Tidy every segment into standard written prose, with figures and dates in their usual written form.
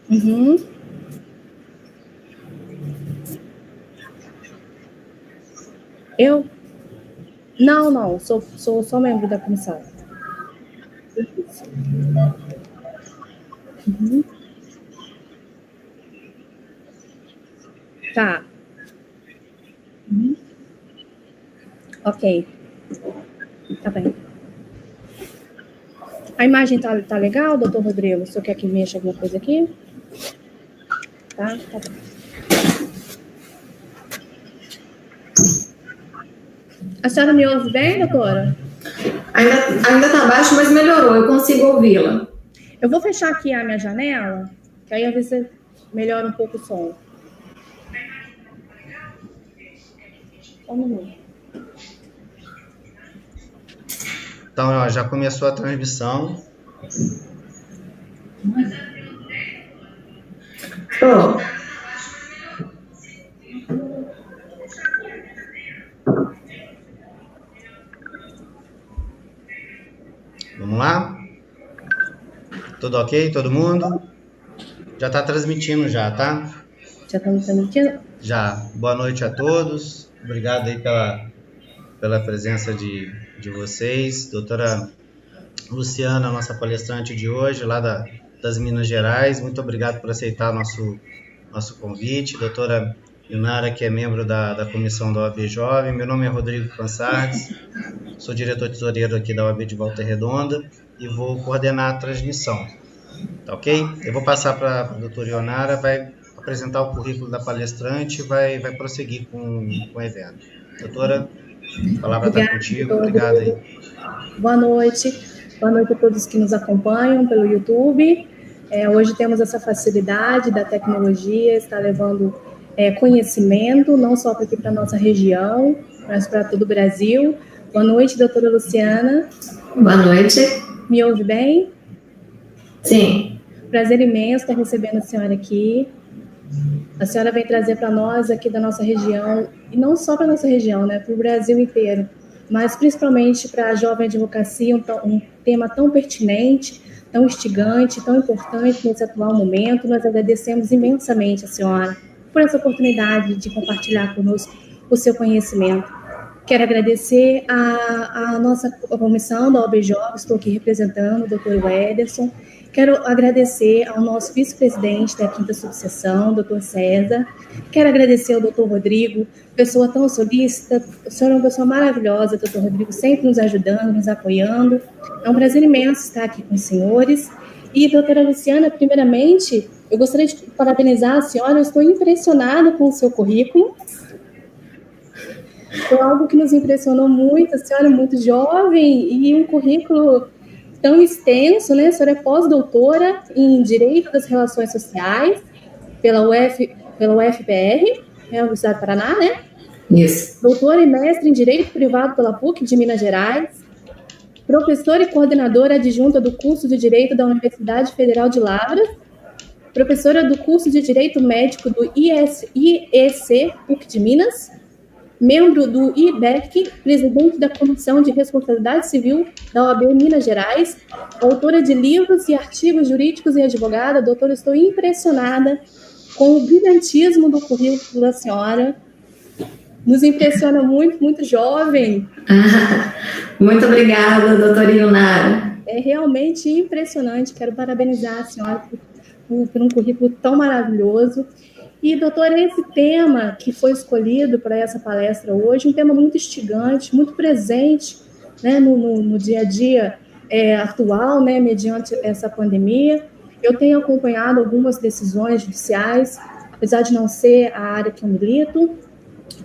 Uhum. Eu? Não, sou só membro da comissão. Uhum. Tá. Uhum. Ok. Tá bem. A imagem tá legal, doutor Rodrigo? O senhor quer que mexa alguma coisa aqui? Tá bem. A senhora me ouve bem, doutora? Ainda tá baixo, mas melhorou, eu consigo ouvi-la. Eu vou fechar aqui a minha janela, que aí às vezes melhora um pouco o som. Só um minuto. Então, ó, já começou a transmissão. Tô. Vamos lá? Tudo ok, todo mundo? Já está transmitindo já, tá? Já estamos transmitindo? Já. Boa noite a todos. Obrigado aí pela presença de vocês. Doutora Luciana, nossa palestrante de hoje, lá das Minas Gerais. Muito obrigado por aceitar nosso convite. Doutora Ilnara, que é membro da comissão da OAB Jovem. Meu nome é Rodrigo Cansardes, sou diretor tesoureiro aqui da OAB de Volta Redonda e vou coordenar a transmissão. Tá ok? Eu vou passar para a doutora Ilnara, vai apresentar o currículo da palestrante e vai prosseguir com o evento. Doutora, a palavra está contigo. Obrigado aí. Boa noite a todos que nos acompanham pelo YouTube. Hoje temos essa facilidade da tecnologia, está levando conhecimento, não só aqui para a nossa região, mas para todo o Brasil. Boa noite, doutora Luciana. Boa noite. Me ouve bem? Sim. Prazer imenso estar recebendo a senhora aqui. A senhora vem trazer para nós aqui da nossa região, e não só para a nossa região, né, para o Brasil inteiro, mas principalmente para a jovem advocacia, um tema tão pertinente, tão instigante, tão importante nesse atual momento. Nós agradecemos imensamente a senhora por essa oportunidade de compartilhar conosco o seu conhecimento. Quero agradecer a nossa comissão da OAB Jovem, estou aqui representando o doutor Wederson. Quero agradecer ao nosso vice-presidente da 5ª subseção, doutor César. Quero agradecer ao doutor Rodrigo, pessoa tão solícita. O senhor é uma pessoa maravilhosa, doutor Rodrigo, sempre nos ajudando, nos apoiando. É um prazer imenso estar aqui com os senhores. E, doutora Luciana, primeiramente, eu gostaria de parabenizar a senhora. Eu estou impressionada com o seu currículo. Foi algo que nos impressionou muito. A senhora é muito jovem e um currículo tão extenso, né? A senhora é pós-doutora em Direito das Relações Sociais pela UFPR, Universidade do Paraná, né? Isso. Doutora e mestre em Direito Privado pela PUC de Minas Gerais, professora e coordenadora adjunta do curso de Direito da Universidade Federal de Lavras, professora do curso de Direito Médico do IEC PUC de Minas, membro do IDEC, presidente da Comissão de Responsabilidade Civil da OAB Minas Gerais, autora de livros e artigos jurídicos e advogada. Doutora, estou impressionada com o brilhantismo do currículo da senhora. Nos impressiona muito, muito jovem. Muito obrigada, doutora Ilnara. É realmente impressionante. Quero parabenizar a senhora por um currículo tão maravilhoso. E, doutora, esse tema que foi escolhido para essa palestra hoje, um tema muito instigante, muito presente, né, no dia a dia atual, né, mediante essa pandemia. Eu tenho acompanhado algumas decisões judiciais, apesar de não ser a área que eu milito,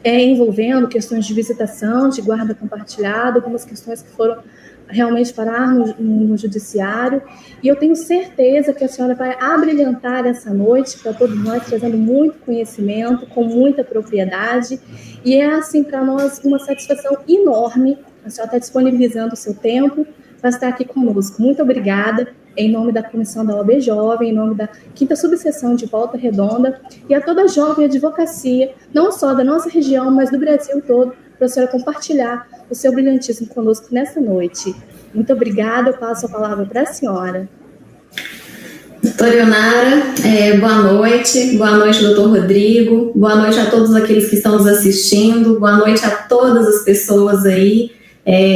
envolvendo questões de visitação, de guarda compartilhada, algumas questões que foram realmente parar no judiciário, e eu tenho certeza que a senhora vai abrilhantar essa noite para todos nós, trazendo muito conhecimento, com muita propriedade, e é assim para nós uma satisfação enorme. A senhora está disponibilizando o seu tempo para estar aqui conosco. Muito obrigada, em nome da comissão da OAB Jovem, em nome da 5ª subseção de Volta Redonda, e a toda a jovem advocacia, não só da nossa região, mas do Brasil todo, para a senhora compartilhar o seu brilhantismo conosco nessa noite. Muito obrigada, eu passo a palavra para a senhora. Doutora Ionara, boa noite, doutor Rodrigo, boa noite a todos aqueles que estão nos assistindo, boa noite a todas as pessoas aí.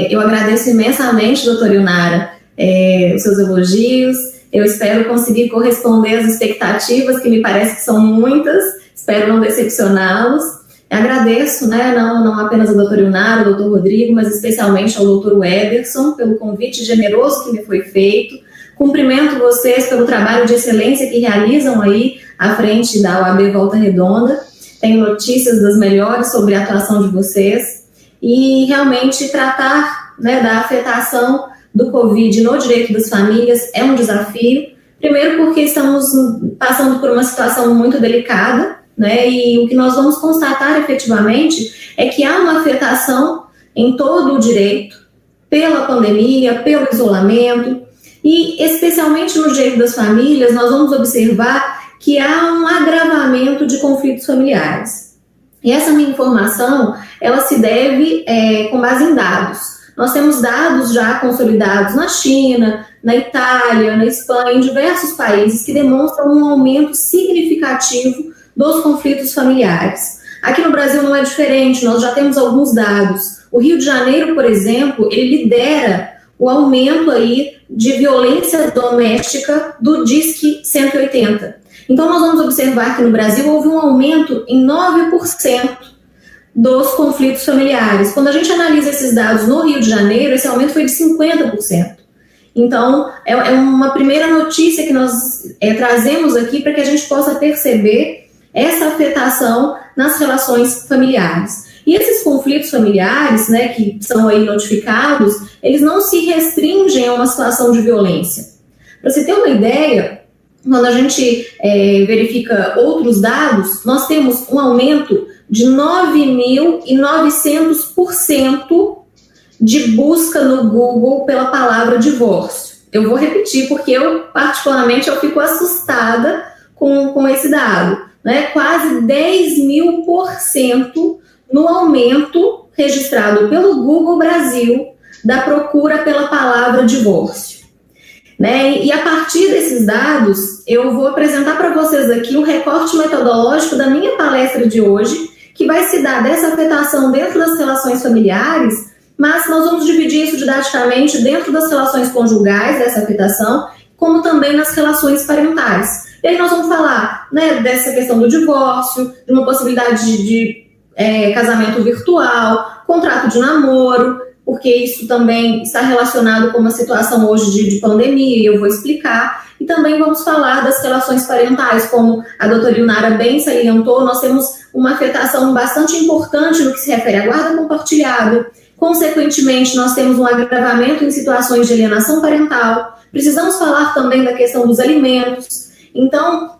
Eu agradeço imensamente, doutora Ionara, os seus elogios. Eu espero conseguir corresponder às expectativas, que me parece que são muitas, espero não decepcioná-los. Agradeço, não apenas ao doutor Ionara, ao doutor Rodrigo, mas especialmente ao doutor Ederson pelo convite generoso que me foi feito. Cumprimento vocês pelo trabalho de excelência que realizam aí à frente da OAB Volta Redonda. Tenho notícias das melhores sobre a atuação de vocês. E realmente tratar da afetação do Covid no direito das famílias é um desafio. Primeiro porque estamos passando por uma situação muito delicada, e o que nós vamos constatar efetivamente é que há uma afetação em todo o direito pela pandemia, pelo isolamento. E, especialmente no direito das famílias, nós vamos observar que há um agravamento de conflitos familiares. E essa minha informação, ela se deve com base em dados. Nós temos dados já consolidados na China, na Itália, na Espanha, em diversos países que demonstram um aumento significativo dos conflitos familiares. Aqui no Brasil não é diferente, nós já temos alguns dados. O Rio de Janeiro, por exemplo, ele lidera o aumento aí de violência doméstica do DISC 180. Então, nós vamos observar que no Brasil houve um aumento em 9% dos conflitos familiares. Quando a gente analisa esses dados no Rio de Janeiro, esse aumento foi de 50%. Então, é uma primeira notícia que nós trazemos aqui para que a gente possa perceber essa afetação nas relações familiares. E esses conflitos familiares, que são aí notificados, eles não se restringem a uma situação de violência. Para você ter uma ideia, quando a gente verifica outros dados, nós temos um aumento de 9.900% de busca no Google pela palavra divórcio. Eu vou repetir porque eu, particularmente, eu fico assustada com esse dado. Quase 10.000% no aumento registrado pelo Google Brasil da procura pela palavra divórcio. E a partir desses dados, eu vou apresentar para vocês aqui o recorte metodológico da minha palestra de hoje, que vai se dar dessa afetação dentro das relações familiares, mas nós vamos dividir isso didaticamente dentro das relações conjugais, dessa afetação, como também nas relações parentais. E aí nós vamos falar dessa questão do divórcio, de uma possibilidade de casamento virtual, contrato de namoro, porque isso também está relacionado com uma situação hoje de pandemia, e eu vou explicar. E também vamos falar das relações parentais, como a doutora Ionara bem salientou, nós temos uma afetação bastante importante no que se refere à guarda compartilhada. Consequentemente, nós temos um agravamento em situações de alienação parental. Precisamos falar também da questão dos alimentos. Então,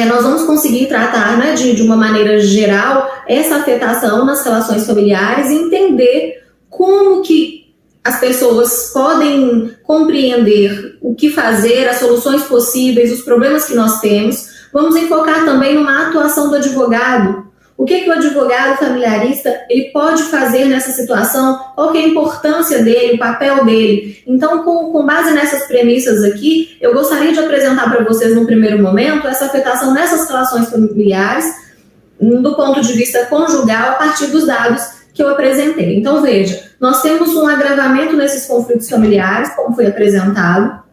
nós vamos conseguir tratar de uma maneira geral essa afetação nas relações familiares e entender como que as pessoas podem compreender o que fazer, as soluções possíveis, os problemas que nós temos. Vamos enfocar também numa atuação do advogado. O que o advogado familiarista ele pode fazer nessa situação? Qual que é a importância dele, o papel dele? Então, com base nessas premissas aqui, eu gostaria de apresentar para vocês, no primeiro momento, essa afetação nessas relações familiares, do ponto de vista conjugal, a partir dos dados que eu apresentei. Então, veja, nós temos um agravamento nesses conflitos familiares, como foi apresentado.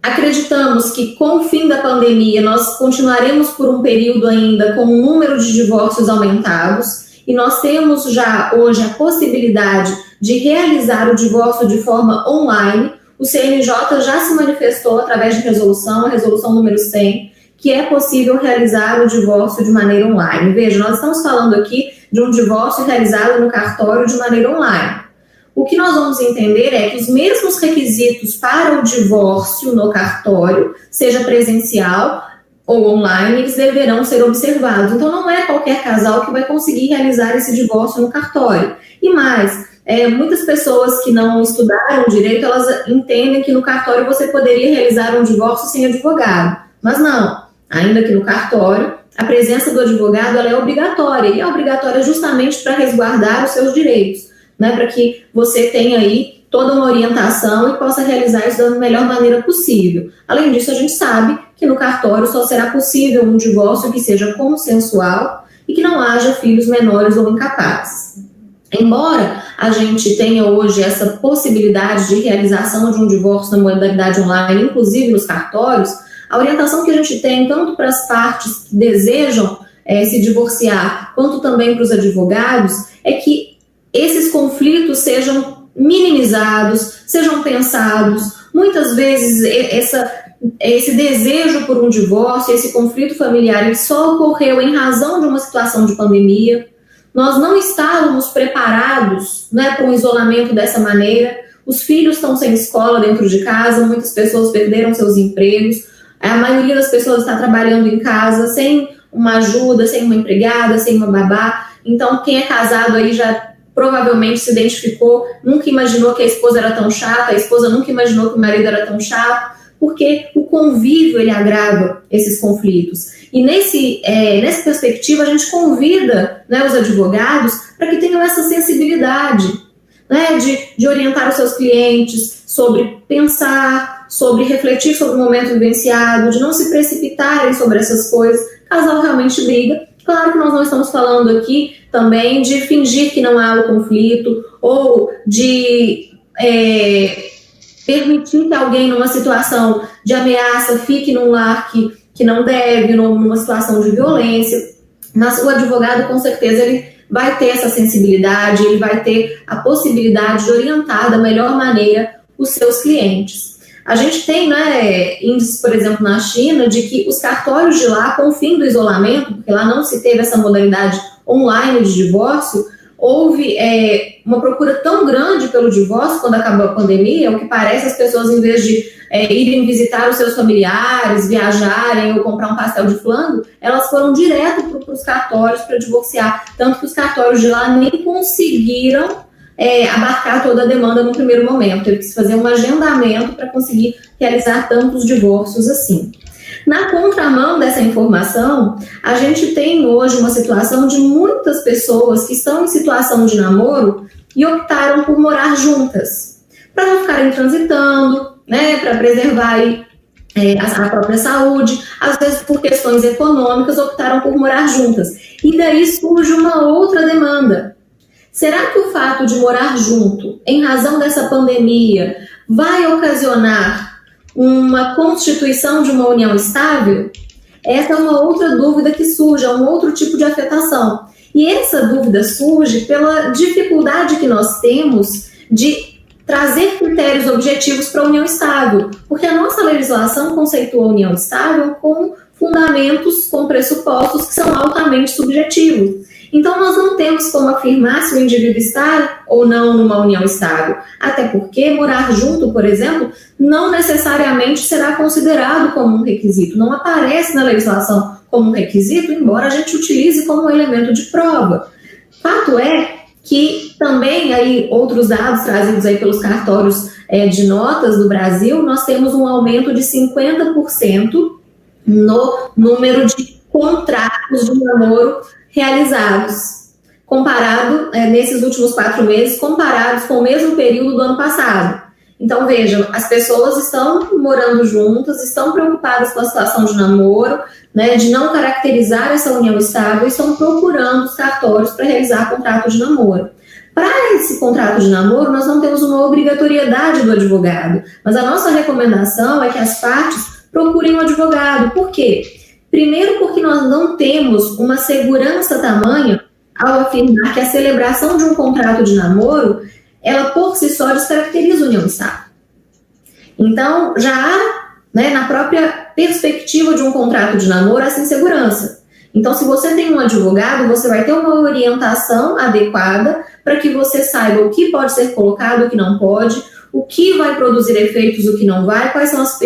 Acreditamos que com o fim da pandemia nós continuaremos por um período ainda com o número de divórcios aumentados e nós temos já hoje a possibilidade de realizar o divórcio de forma online. O CNJ já se manifestou através de resolução, a resolução número 100, que é possível realizar o divórcio de maneira online. Veja, nós estamos falando aqui de um divórcio realizado no cartório de maneira online. O que nós vamos entender é que os mesmos requisitos para o divórcio no cartório, seja presencial ou online, eles deverão ser observados. Então, não é qualquer casal que vai conseguir realizar esse divórcio no cartório. E mais, muitas pessoas que não estudaram direito, elas entendem que no cartório você poderia realizar um divórcio sem advogado. Mas não, ainda que no cartório, a presença do advogado ela é obrigatória. E é obrigatória justamente para resguardar os seus direitos. Para que você tenha aí toda uma orientação e possa realizar isso da melhor maneira possível. Além disso, a gente sabe que no cartório só será possível um divórcio que seja consensual e que não haja filhos menores ou incapazes. Embora a gente tenha hoje essa possibilidade de realização de um divórcio na modalidade online, inclusive nos cartórios, a orientação que a gente tem, tanto para as partes que desejam se divorciar, quanto também para os advogados, é que esses conflitos sejam minimizados, sejam pensados. Muitas vezes esse desejo por um divórcio, esse conflito familiar, ele só ocorreu em razão de uma situação de pandemia. Nós não estávamos preparados, né, para um isolamento dessa maneira. Os filhos estão sem escola dentro de casa, muitas pessoas perderam seus empregos, a maioria das pessoas está trabalhando em casa sem uma ajuda, sem uma empregada, sem uma babá. Então, quem é casado aí já provavelmente se identificou, nunca imaginou que a esposa era tão chata, a esposa nunca imaginou que o marido era tão chato, porque o convívio, ele agrava esses conflitos. E nessa perspectiva, a gente convida, né, os advogados para que tenham essa sensibilidade, né, de orientar os seus clientes sobre pensar, sobre refletir sobre o momento vivenciado, de não se precipitarem sobre essas coisas. O casal realmente briga. Claro que nós não estamos falando aqui também de fingir que não há o conflito ou de permitir que alguém numa situação de ameaça fique num lar que não deve, numa situação de violência. Mas o advogado, com certeza, ele vai ter essa sensibilidade, ele vai ter a possibilidade de orientar da melhor maneira os seus clientes. A gente tem, né, índices, por exemplo, na China, de que os cartórios de lá, com o fim do isolamento, porque lá não se teve essa modalidade online de divórcio, houve uma procura tão grande pelo divórcio quando acabou a pandemia, o que parece as pessoas, em vez de irem visitar os seus familiares, viajarem ou comprar um pastel de flango, elas foram direto para os cartórios para divorciar, tanto que os cartórios de lá nem conseguiram abarcar toda a demanda no primeiro momento, teve que se fazer um agendamento para conseguir realizar tantos divórcios assim. Na contramão dessa informação, a gente tem hoje uma situação de muitas pessoas que estão em situação de namoro e optaram por morar juntas, para não ficarem transitando, né, para preservar aí, a própria saúde, às vezes por questões econômicas optaram por morar juntas. E daí surge uma outra demanda. Será que o fato de morar junto, em razão dessa pandemia, vai ocasionar uma constituição de uma união estável? Essa é uma outra dúvida que surge, é um outro tipo de afetação. E essa dúvida surge pela dificuldade que nós temos de trazer critérios objetivos para a união estável, porque a nossa legislação conceitua a união estável com fundamentos, com pressupostos que são altamente subjetivos. Então, nós não temos como afirmar se o indivíduo está ou não numa união estável. Até porque morar junto, por exemplo, não necessariamente será considerado como um requisito. Não aparece na legislação como um requisito, embora a gente utilize como um elemento de prova. Fato é que também, aí, outros dados trazidos aí pelos cartórios de notas do Brasil, nós temos um aumento de 50% no número de contratos de namoro realizados, comparado nesses últimos 4 meses, comparados com o mesmo período do ano passado. Então, vejam, as pessoas estão morando juntas, estão preocupadas com a situação de namoro, né, de não caracterizar essa união estável, e estão procurando os cartórios para realizar contrato de namoro. Para esse contrato de namoro, nós não temos uma obrigatoriedade do advogado, mas a nossa recomendação é que as partes procurem um advogado. Por quê? Primeiro, porque nós não temos uma segurança tamanha ao afirmar que a celebração de um contrato de namoro, ela por si só descaracteriza a união estável. Então, já há, né, na própria perspectiva de um contrato de namoro, essa insegurança. Então, se você tem um advogado, você vai ter uma orientação adequada para que você saiba o que pode ser colocado, o que não pode, o que vai produzir efeitos, o que não vai, quais são as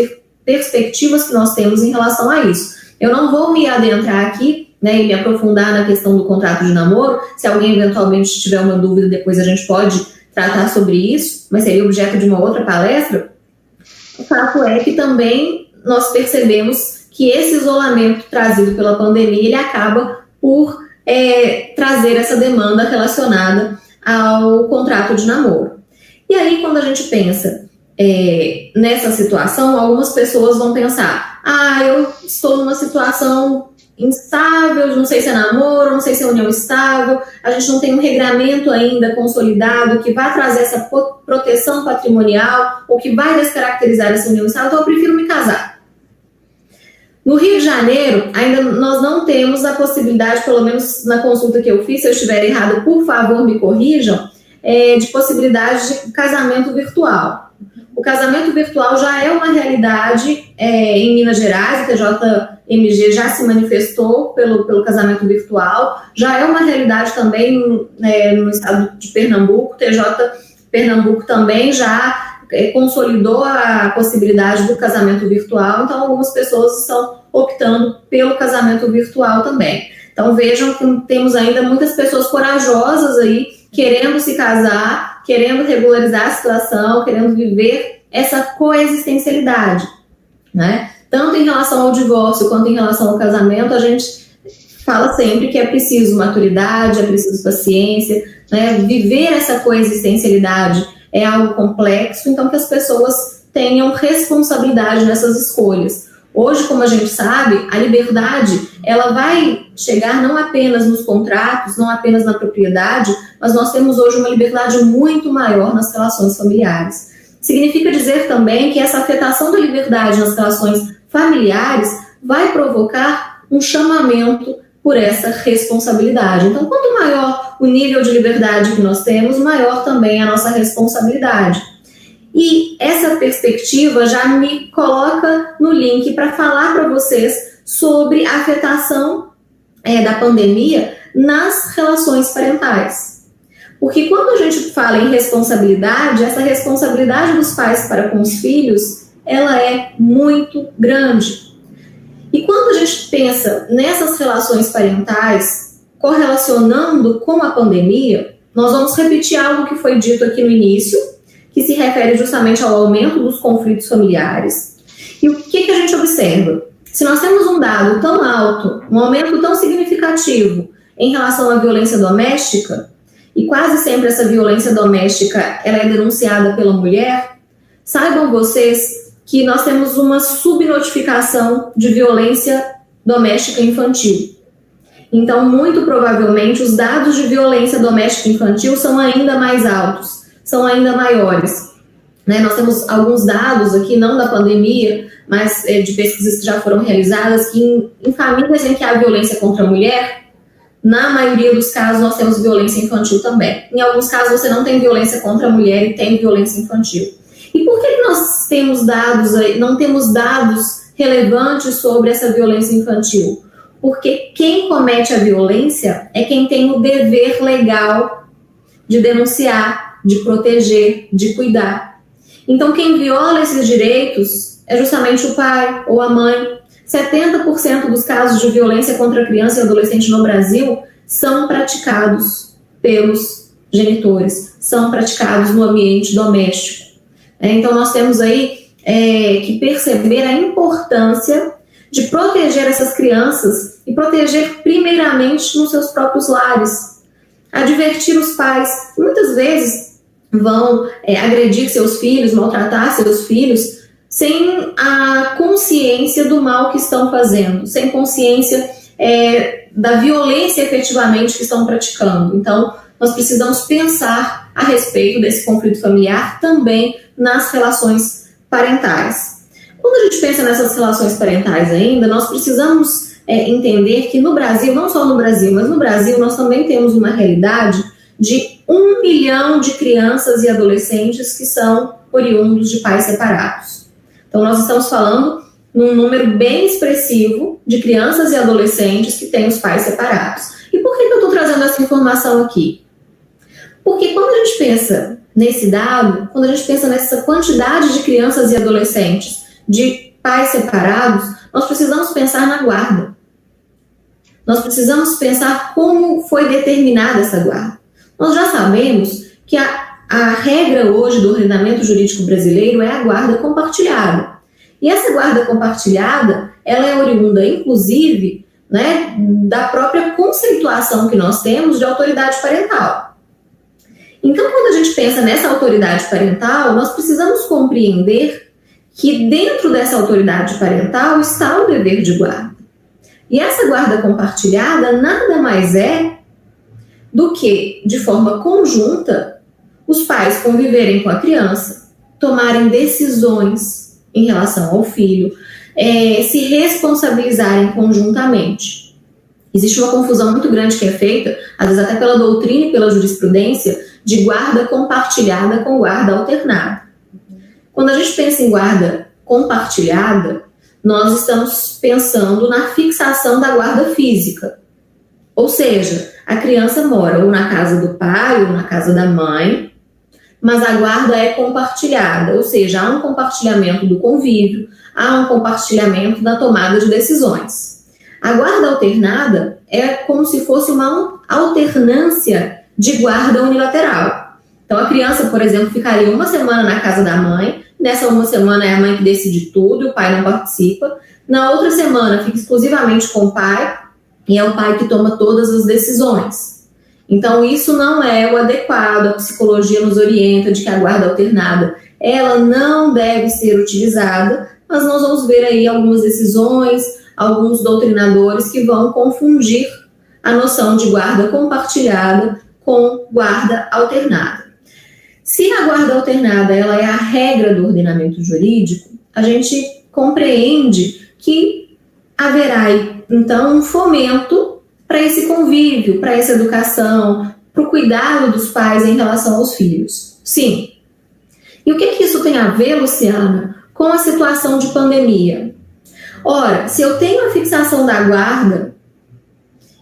perspectivas que nós temos em relação a isso. Eu não vou me adentrar aqui, né, e me aprofundar na questão do contrato de namoro. Se alguém eventualmente tiver uma dúvida, depois a gente pode tratar sobre isso, mas seria objeto de uma outra palestra. O fato é que também nós percebemos que esse isolamento trazido pela pandemia, ele acaba por trazer essa demanda relacionada ao contrato de namoro. E aí, quando a gente pensa nessa situação, algumas pessoas vão pensar, eu estou numa situação instável, não sei se é namoro, não sei se é união estável, a gente não tem um regramento ainda consolidado que vai trazer essa proteção patrimonial ou que vai descaracterizar essa união estável, então eu prefiro me casar. No Rio de Janeiro, ainda nós não temos a possibilidade, pelo menos na consulta que eu fiz, se eu estiver errado, por favor, me corrijam, de possibilidade de casamento virtual. O casamento virtual já é uma realidade em Minas Gerais, o TJMG já se manifestou pelo casamento virtual, já é uma realidade também no estado de Pernambuco, o TJ Pernambuco também já consolidou a possibilidade do casamento virtual, então algumas pessoas estão optando pelo casamento virtual também. Então vejam que temos ainda muitas pessoas corajosas aí, querendo se casar, querendo regularizar a situação, querendo viver essa coexistencialidade, né? Tanto em relação ao divórcio quanto em relação ao casamento, a gente fala sempre que é preciso maturidade, é preciso paciência, né? Viver essa coexistencialidade é algo complexo, então que as pessoas tenham responsabilidade nessas escolhas. Hoje, como a gente sabe, a liberdade, ela vai chegar não apenas nos contratos, não apenas na propriedade, mas nós temos hoje uma liberdade muito maior nas relações familiares. Significa dizer também que essa afetação da liberdade nas relações familiares vai provocar um chamamento por essa responsabilidade. Então, quanto maior o nível de liberdade que nós temos, maior também a nossa responsabilidade. E essa perspectiva já me coloca no link para falar para vocês sobre a afetação da pandemia nas relações parentais. Porque quando a gente fala em responsabilidade, essa responsabilidade dos pais para com os filhos, ela é muito grande. E quando a gente pensa nessas relações parentais, correlacionando com a pandemia, nós vamos repetir algo que foi dito aqui no início, que se refere justamente ao aumento dos conflitos familiares. E o que a gente observa? Se nós temos um dado tão alto, um aumento tão significativo em relação à violência doméstica, e quase sempre essa violência doméstica ela é denunciada pela mulher, saibam vocês que nós temos uma subnotificação de violência doméstica infantil. Então, muito provavelmente, os dados de violência doméstica infantil são ainda mais altos, são ainda maiores. Né? Nós temos alguns dados aqui, não da pandemia, mas de pesquisas que já foram realizadas, que em famílias em que há violência contra a mulher, na maioria dos casos nós temos violência infantil também. Em alguns casos você não tem violência contra a mulher e tem violência infantil. E por que nós temos dados aí, não temos dados relevantes sobre essa violência infantil? Porque quem comete a violência é quem tem o dever legal de denunciar, de proteger, de cuidar. Então, quem viola esses direitos é justamente o pai ou a mãe. 70% dos casos de violência contra a criança e adolescente no Brasil são praticados pelos genitores, são praticados no ambiente doméstico. Então, nós temos aí que perceber a importância de proteger essas crianças e proteger primeiramente nos seus próprios lares. Advertir os pais, que muitas vezes vão agredir seus filhos, maltratar seus filhos, sem a consciência do mal que estão fazendo, sem consciência da violência efetivamente que estão praticando. Então, nós precisamos pensar a respeito desse conflito familiar também nas relações parentais. Quando a gente pensa nessas relações parentais ainda, nós precisamos entender que no Brasil, não só no Brasil, mas no Brasil nós também temos uma realidade de 1 milhão de crianças e adolescentes que são oriundos de pais separados. Então nós estamos falando num número bem expressivo de crianças e adolescentes que têm os pais separados. E por que eu estou trazendo essa informação aqui? Porque quando a gente pensa nesse dado, quando a gente pensa nessa quantidade de crianças e adolescentes de pais separados, nós precisamos pensar na guarda. Nós precisamos pensar como foi determinada essa guarda. Nós já sabemos que a regra hoje do ordenamento jurídico brasileiro é a guarda compartilhada. E essa guarda compartilhada, ela é oriunda, inclusive, né, da própria conceituação que nós temos de autoridade parental. Então, quando a gente pensa nessa autoridade parental, nós precisamos compreender que dentro dessa autoridade parental está o dever de guarda. E essa guarda compartilhada nada mais é do que, de forma conjunta, os pais conviverem com a criança, tomarem decisões em relação ao filho, se responsabilizarem conjuntamente. Existe uma confusão muito grande que é feita, às vezes até pela doutrina e pela jurisprudência, de guarda compartilhada com guarda alternada. Quando a gente pensa em guarda compartilhada, nós estamos pensando na fixação da guarda física. Ou seja, a criança mora ou na casa do pai ou na casa da mãe, mas a guarda é compartilhada, ou seja, há um compartilhamento do convívio, há um compartilhamento da tomada de decisões. A guarda alternada é como se fosse uma alternância de guarda unilateral. Então, a criança, por exemplo, ficaria uma semana na casa da mãe, nessa uma semana é a mãe que decide tudo e o pai não participa. Na outra semana fica exclusivamente com o pai e é o pai que toma todas as decisões. Então, isso não é o adequado. A psicologia nos orienta de que a guarda alternada, ela não deve ser utilizada, mas nós vamos ver aí algumas decisões, alguns doutrinadores que vão confundir a noção de guarda compartilhada com guarda alternada. Se a guarda alternada ela é a regra do ordenamento jurídico, a gente compreende que haverá, então, um fomento para esse convívio, para essa educação, para o cuidado dos pais em relação aos filhos. Sim. E o que isso tem a ver, Luciana, com a situação de pandemia? Ora, se eu tenho a fixação da guarda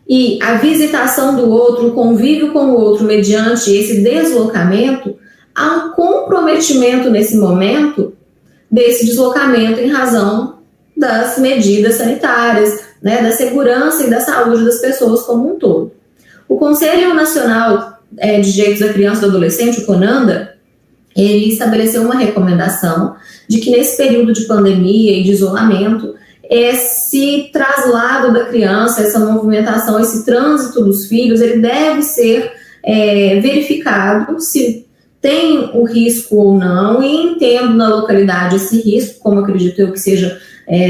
e a visitação do outro, o convívio com o outro mediante esse deslocamento, há um comprometimento nesse momento desse deslocamento em razão das medidas sanitárias, né, da segurança e da saúde das pessoas como um todo. O Conselho Nacional de Direitos da Criança e do Adolescente, o CONANDA, ele estabeleceu uma recomendação de que nesse período de pandemia e de isolamento, esse traslado da criança, essa movimentação, esse trânsito dos filhos, ele deve ser verificado se tem o risco ou não, e entendo na localidade esse risco, como acredito eu que seja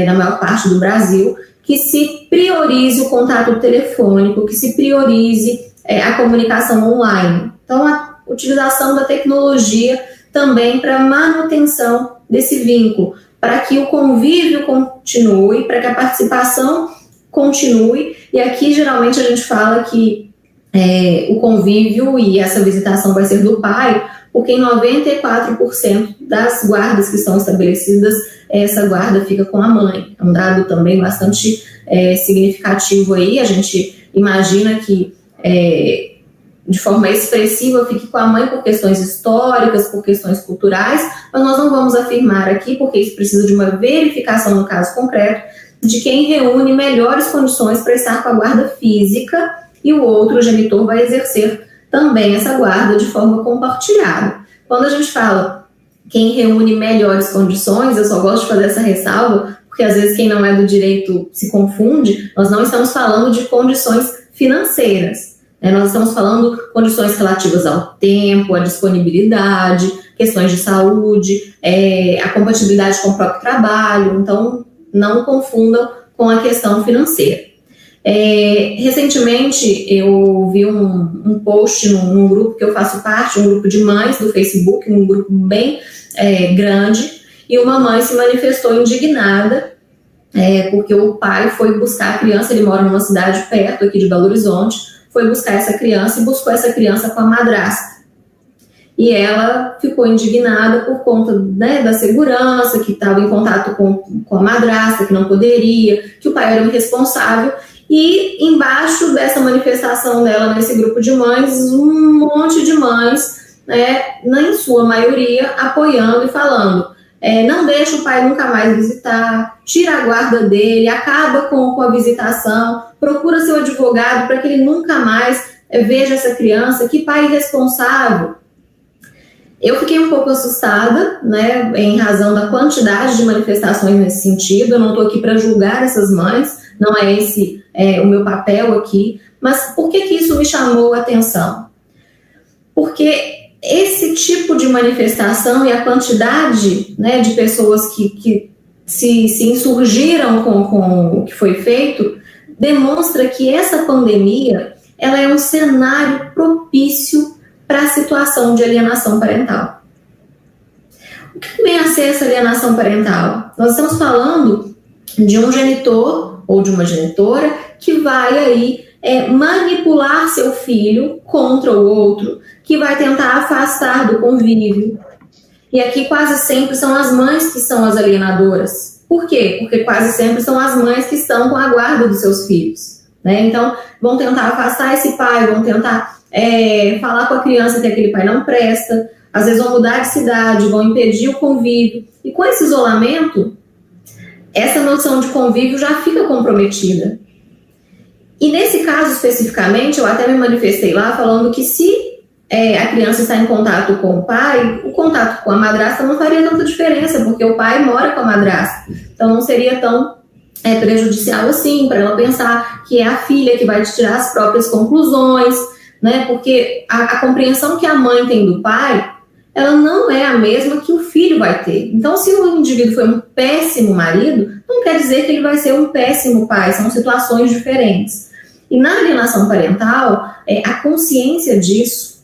na maior parte do Brasil, que se priorize o contato telefônico, que se priorize a comunicação online. Então, a utilização da tecnologia também para manutenção desse vínculo, para que o convívio continue, para que a participação continue, e aqui geralmente a gente fala que o convívio e essa visitação vai ser do pai, porque em 94% das guardas que são estabelecidas, essa guarda fica com a mãe. É um dado também bastante significativo aí. A gente imagina que de forma expressiva fique com a mãe por questões históricas, por questões culturais, mas nós não vamos afirmar aqui, porque isso precisa de uma verificação no caso concreto, de quem reúne melhores condições para estar com a guarda física, e o outro, o genitor, vai exercer também essa guarda de forma compartilhada. Quando a gente fala quem reúne melhores condições, eu só gosto de fazer essa ressalva, porque às vezes quem não é do direito se confunde, nós não estamos falando de condições financeiras, né? Nós estamos falando de condições relativas ao tempo, à disponibilidade, questões de saúde, a compatibilidade com o próprio trabalho, então não confundam com a questão financeira. Recentemente eu vi um post num grupo que eu faço parte, um grupo de mães do Facebook, um grupo bem grande, e uma mãe se manifestou indignada porque o pai foi buscar a criança, ele mora numa cidade perto aqui de Belo Horizonte, foi buscar essa criança e buscou essa criança com a madrasta. E ela ficou indignada por conta, né, da segurança, que estava em contato com a madrasta, que não poderia, que o pai era o irresponsável. E embaixo dessa manifestação dela nesse grupo de mães, um monte de mães, né, em sua maioria, apoiando e falando: não deixa o pai nunca mais visitar, tira a guarda dele, acaba com a visitação, procura seu advogado para que ele nunca mais veja essa criança, que pai irresponsável. Eu fiquei um pouco assustada, né, em razão da quantidade de manifestações nesse sentido. Eu não estou aqui para julgar essas mães, não é esse o meu papel aqui, mas por que isso me chamou a atenção? Porque esse tipo de manifestação e a quantidade, né, de pessoas que se insurgiram com o que foi feito demonstra que essa pandemia ela é um cenário propício para a situação de alienação parental. O que vem a ser essa alienação parental? Nós estamos falando de um genitor ou de uma genitora que vai aí manipular seu filho contra o outro, que vai tentar afastar do convívio. E aqui quase sempre são as mães que são as alienadoras. Por quê? Porque quase sempre são as mães que estão com a guarda dos seus filhos, né? Então, vão tentar afastar esse pai, vão tentar falar com a criança que aquele pai não presta, às vezes vão mudar de cidade, vão impedir o convívio. E com esse isolamento, essa noção de convívio já fica comprometida. E nesse caso especificamente, eu até me manifestei lá falando que se a criança está em contato com o pai, o contato com a madrasta não faria tanta diferença, porque o pai mora com a madrasta. Então não seria tão prejudicial assim, para ela pensar que é a filha que vai tirar as próprias conclusões, né? Porque a compreensão que a mãe tem do pai, ela não é a mesma que o filho vai ter. Então, se o indivíduo foi um péssimo marido, não quer dizer que ele vai ser um péssimo pai, são situações diferentes. E na alienação parental, a consciência disso,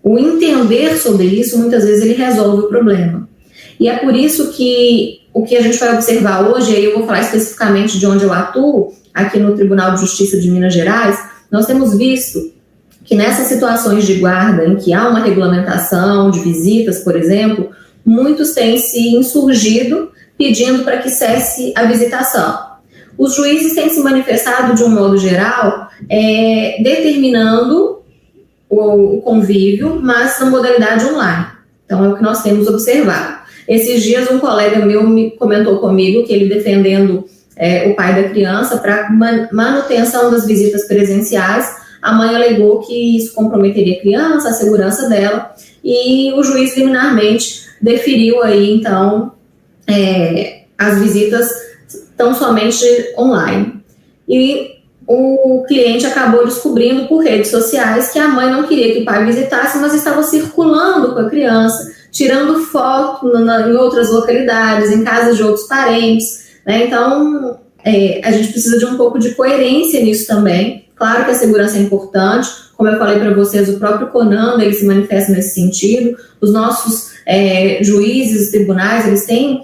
o entender sobre isso, muitas vezes ele resolve o problema. E é por isso que o que a gente vai observar hoje, aí eu vou falar especificamente de onde eu atuo, aqui no Tribunal de Justiça de Minas Gerais, nós temos visto que nessas situações de guarda, em que há uma regulamentação de visitas, por exemplo, muitos têm se insurgido pedindo para que cesse a visitação. Os juízes têm se manifestado de um modo geral, determinando o convívio, mas na modalidade online. Então, é o que nós temos observado. Esses dias, um colega meu me comentou comigo que ele defendendo o pai da criança para manutenção das visitas presenciais, a mãe alegou que isso comprometeria a criança, a segurança dela, e o juiz liminarmente deferiu aí, então, as visitas tão somente online. E o cliente acabou descobrindo por redes sociais que a mãe não queria que o pai visitasse, mas estava circulando com a criança, tirando foto em outras localidades, em casas de outros parentes, né? Então, a gente precisa de um pouco de coerência nisso também. Claro que a segurança é importante, como eu falei para vocês, o próprio CONANDA, ele se manifesta nesse sentido, os nossos juízes, os tribunais, eles têm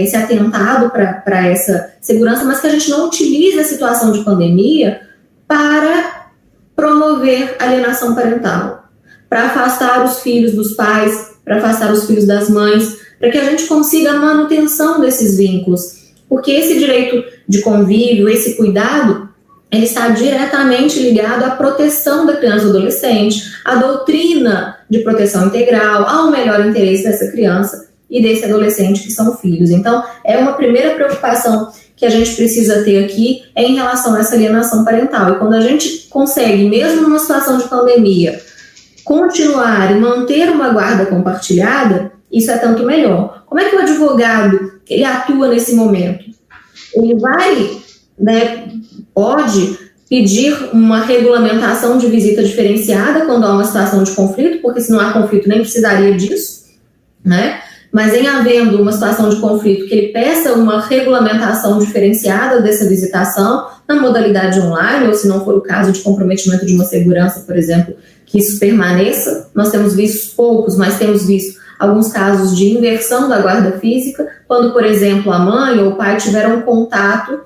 se atentado para essa segurança, mas que a gente não utilize a situação de pandemia para promover alienação parental, para afastar os filhos dos pais, para afastar os filhos das mães, para que a gente consiga a manutenção desses vínculos, porque esse direito de convívio, esse cuidado, ele está diretamente ligado à proteção da criança e do adolescente, à doutrina de proteção integral, ao melhor interesse dessa criança e desse adolescente que são filhos. Então, é uma primeira preocupação que a gente precisa ter aqui em relação a essa alienação parental. E quando a gente consegue, mesmo numa situação de pandemia, continuar e manter uma guarda compartilhada, isso é tanto melhor. Como é que o advogado ele atua nesse momento? Ele vai, pode pedir uma regulamentação de visita diferenciada quando há uma situação de conflito, porque se não há conflito nem precisaria disso, né? Mas em havendo uma situação de conflito, que ele peça uma regulamentação diferenciada dessa visitação na modalidade online, ou se não for o caso de comprometimento de uma segurança, por exemplo, que isso permaneça. Nós temos visto poucos, mas temos visto alguns casos de inversão da guarda física, quando, por exemplo, a mãe ou o pai tiveram contato,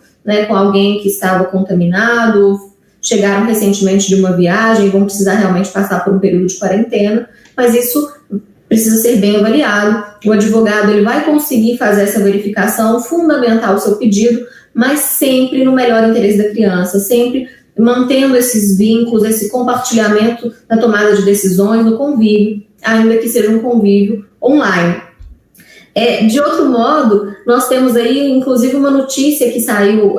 com alguém que estava contaminado, chegaram recentemente de uma viagem e vão precisar realmente passar por um período de quarentena, mas isso precisa ser bem avaliado. O advogado ele vai conseguir fazer essa verificação, fundamentar o seu pedido, mas sempre no melhor interesse da criança, sempre mantendo esses vínculos, esse compartilhamento na tomada de decisões, no convívio, ainda que seja um convívio online. De outro modo, nós temos aí, inclusive, uma notícia que saiu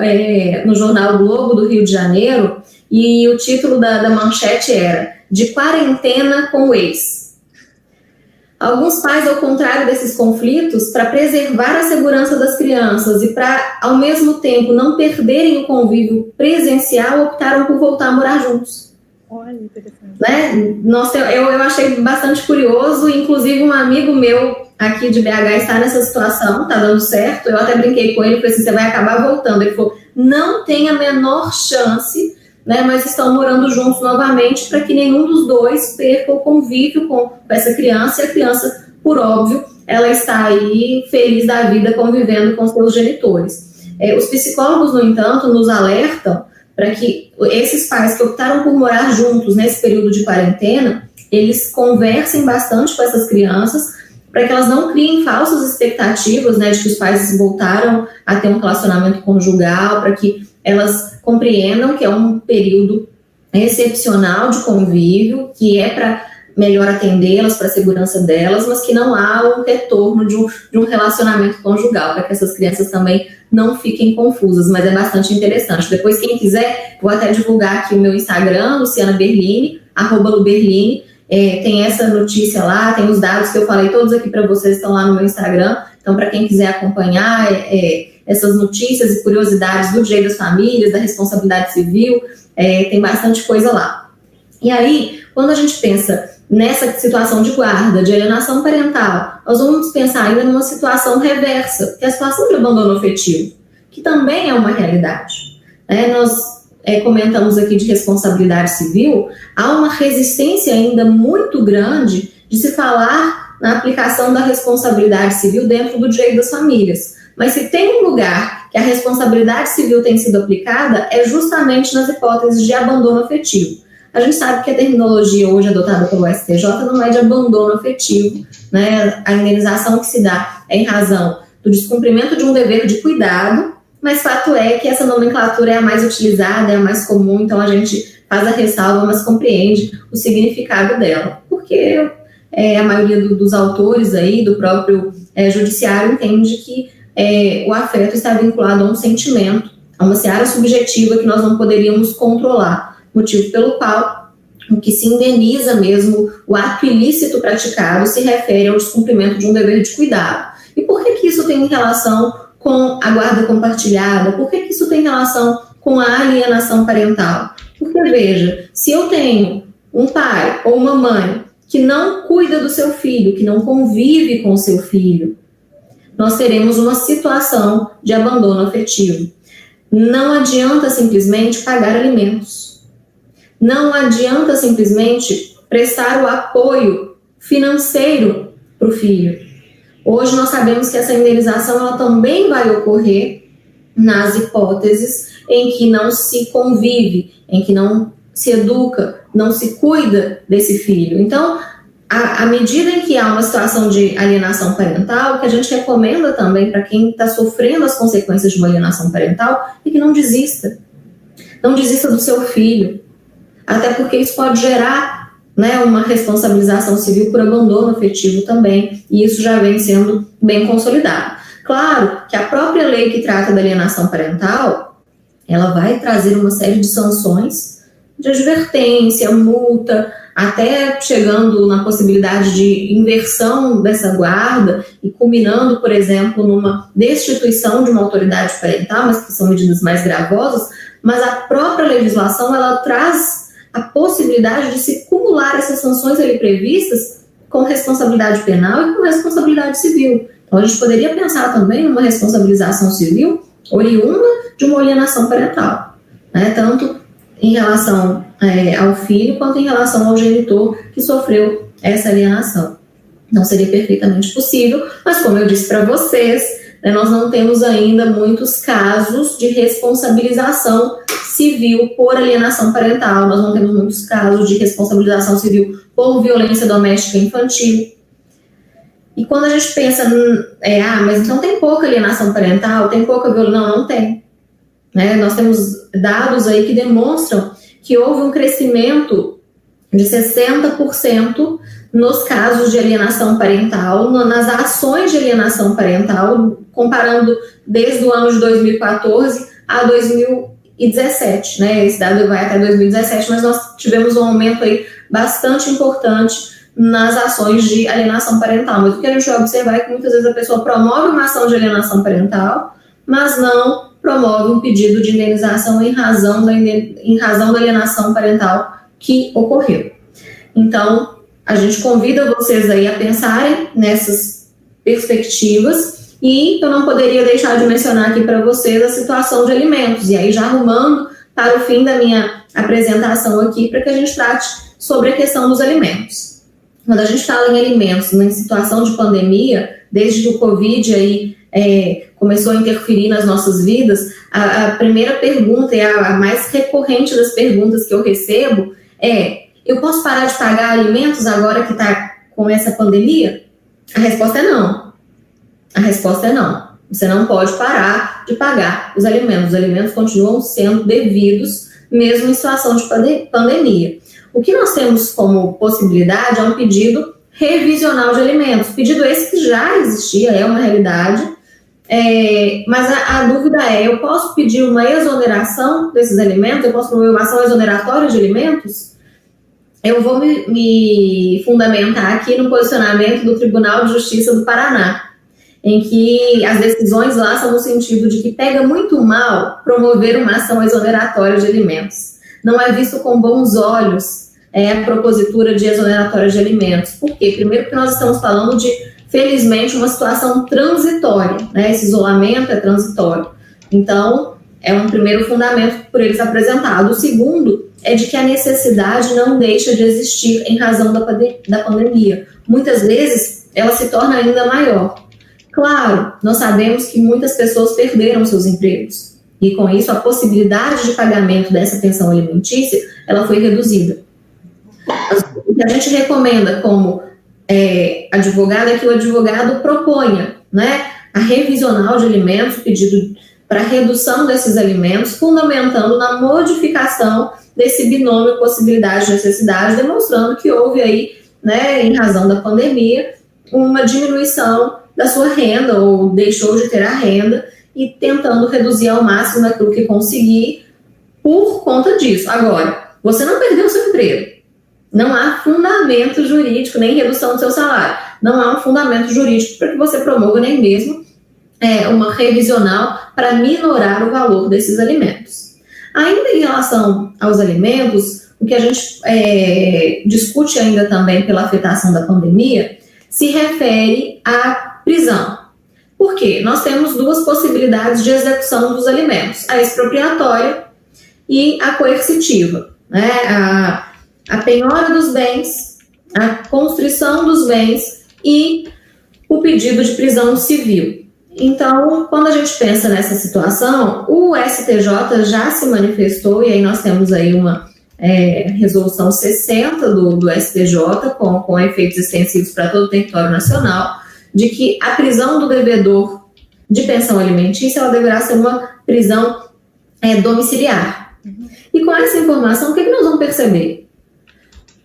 no jornal Globo do Rio de Janeiro, e o título da manchete era "De quarentena com o ex". Alguns pais, ao contrário desses conflitos, para preservar a segurança das crianças e para, ao mesmo tempo, não perderem o convívio presencial, optaram por voltar a morar juntos. Olha, interessante. Né? Nossa, eu achei bastante curioso, inclusive um amigo meu aqui de BH está nessa situação, tá dando certo, eu até brinquei com ele, falei assim, você vai acabar voltando. Ele falou, não tem a menor chance, né, mas estão morando juntos novamente para que nenhum dos dois perca o convívio com essa criança, e a criança, por óbvio, ela está aí feliz da vida convivendo com seus genitores. Os psicólogos, no entanto, nos alertam para que esses pais que optaram por morar juntos nesse período de quarentena, eles conversem bastante com essas crianças, para que elas não criem falsas expectativas, né, de que os pais voltaram a ter um relacionamento conjugal, para que elas compreendam que é um período excepcional de convívio, que é para melhor atendê-las, para a segurança delas, mas que não há um retorno de um relacionamento conjugal, para que essas crianças também não fiquem confusas, mas é bastante interessante. Depois, quem quiser, vou até divulgar aqui o meu Instagram, Luciana Berlini, @luberlini, tem essa notícia lá, tem os dados que eu falei, todos aqui para vocês estão lá no meu Instagram, então para quem quiser acompanhar essas notícias e curiosidades do direito das famílias, da responsabilidade civil, tem bastante coisa lá. E aí, quando a gente pensa nessa situação de guarda, de alienação parental, nós vamos pensar ainda numa situação reversa, que é a situação de abandono afetivo, que também é uma realidade. Nós comentamos aqui de responsabilidade civil, há uma resistência ainda muito grande de se falar na aplicação da responsabilidade civil dentro do direito das famílias. Mas se tem um lugar que a responsabilidade civil tem sido aplicada, é justamente nas hipóteses de abandono afetivo. A gente sabe que a terminologia hoje adotada pelo STJ não é de abandono afetivo, né? A indenização que se dá é em razão do descumprimento de um dever de cuidado, mas fato é que essa nomenclatura é a mais utilizada, é a mais comum, então a gente faz a ressalva, mas compreende o significado dela, porque a maioria dos autores aí, do próprio judiciário, entende que o afeto está vinculado a um sentimento, a uma seara subjetiva que nós não poderíamos controlar, motivo pelo qual o que se indeniza mesmo, o ato ilícito praticado, se refere ao descumprimento de um dever de cuidado. E por que isso tem relação com a guarda compartilhada? Por que isso tem relação com a alienação parental? Porque, veja, se eu tenho um pai ou uma mãe que não cuida do seu filho, que não convive com o seu filho, nós teremos uma situação de abandono afetivo. Não adianta simplesmente pagar alimentos. Não adianta simplesmente prestar o apoio financeiro para o filho. Hoje nós sabemos que essa indenização ela também vai ocorrer nas hipóteses em que não se convive, em que não se educa, não se cuida desse filho. Então, à medida em que há uma situação de alienação parental, o que a gente recomenda também para quem está sofrendo as consequências de uma alienação parental é que não desista. Não desista do seu filho. Até porque isso pode gerar, né, uma responsabilização civil por abandono afetivo também, e isso já vem sendo bem consolidado. Claro que a própria lei que trata da alienação parental, ela vai trazer uma série de sanções de advertência, multa, até chegando na possibilidade de inversão dessa guarda e culminando, por exemplo, numa destituição de uma autoridade parental, mas que são medidas mais gravosas, mas a própria legislação, ela traz a possibilidade de se cumular essas sanções ali previstas com responsabilidade penal e com responsabilidade civil. Então, a gente poderia pensar também numa responsabilização civil oriunda de uma alienação parental, né? Tanto em relação ao filho quanto em relação ao genitor que sofreu essa alienação. Não seria perfeitamente possível, mas como eu disse para vocês, né, nós não temos ainda muitos casos de responsabilização civil por alienação parental, nós não temos muitos casos de responsabilização civil por violência doméstica infantil. E quando a gente pensa, mas então tem pouca alienação parental, tem pouca violência, não tem. Né? Nós temos dados aí que demonstram que houve um crescimento de 60% nos casos de alienação parental, nas ações de alienação parental, comparando desde o ano de 2014 a 2017, né? Esse dado vai até 2017, mas nós tivemos um aumento aí bastante importante nas ações de alienação parental. Mas o que a gente vai observar é que muitas vezes a pessoa promove uma ação de alienação parental, mas não promove um pedido de indenização em razão da alienação parental que ocorreu. Então, a gente convida vocês aí a pensarem nessas perspectivas, e eu não poderia deixar de mencionar aqui para vocês a situação de alimentos, e aí já arrumando para o fim da minha apresentação aqui, para que a gente trate sobre a questão dos alimentos. Quando a gente fala em alimentos, em situação de pandemia, desde que o Covid aí, começou a interferir nas nossas vidas, a primeira pergunta, e a mais recorrente das perguntas que eu recebo é: eu posso parar de pagar alimentos agora que está com essa pandemia? A resposta é não. A resposta é não. Você não pode parar de pagar os alimentos. Os alimentos continuam sendo devidos, mesmo em situação de pandemia. O que nós temos como possibilidade é um pedido revisional de alimentos. Pedido esse que já existia, é uma realidade, mas a dúvida é: eu posso pedir uma exoneração desses alimentos? Eu posso promover uma ação exoneratória de alimentos? Eu vou me fundamentar aqui no posicionamento do Tribunal de Justiça do Paraná, em que as decisões lá são no sentido de que pega muito mal promover uma ação exoneratória de alimentos. Não é visto com bons olhos a propositura de exoneratória de alimentos. Por quê? Primeiro, porque nós estamos falando de, felizmente, uma situação transitória, né? Esse isolamento é transitório. Então, é um primeiro fundamento por eles apresentado. O segundo é de que a necessidade não deixa de existir em razão da pandemia. Muitas vezes, ela se torna ainda maior. Claro, nós sabemos que muitas pessoas perderam seus empregos, e com isso a possibilidade de pagamento dessa pensão alimentícia, ela foi reduzida. O que a gente recomenda como advogado é que o advogado proponha, né, a revisional de alimentos, pedido para redução desses alimentos, fundamentando na modificação desse binômio possibilidade-necessidade, demonstrando que houve aí, né, em razão da pandemia, uma diminuição da sua renda, ou deixou de ter a renda, e tentando reduzir ao máximo aquilo que conseguir por conta disso. Agora, você não perdeu o seu emprego. Não há fundamento jurídico, nem redução do seu salário. Não há um fundamento jurídico para que você promova nem mesmo uma revisional para minorar o valor desses alimentos. Ainda em relação aos alimentos, o que a gente discute ainda também pela afetação da pandemia se refere à prisão. Por quê? Nós temos duas possibilidades de execução dos alimentos: a expropriatória e a coercitiva, né? A penhora dos bens, a constrição dos bens e o pedido de prisão civil. Então, quando a gente pensa nessa situação, o STJ já se manifestou, e aí nós temos aí uma resolução 60 do STJ, com efeitos extensivos para todo o território nacional, de que a prisão do devedor de pensão alimentícia, ela deverá ser uma prisão domiciliar. E com essa informação, o que nós vamos perceber?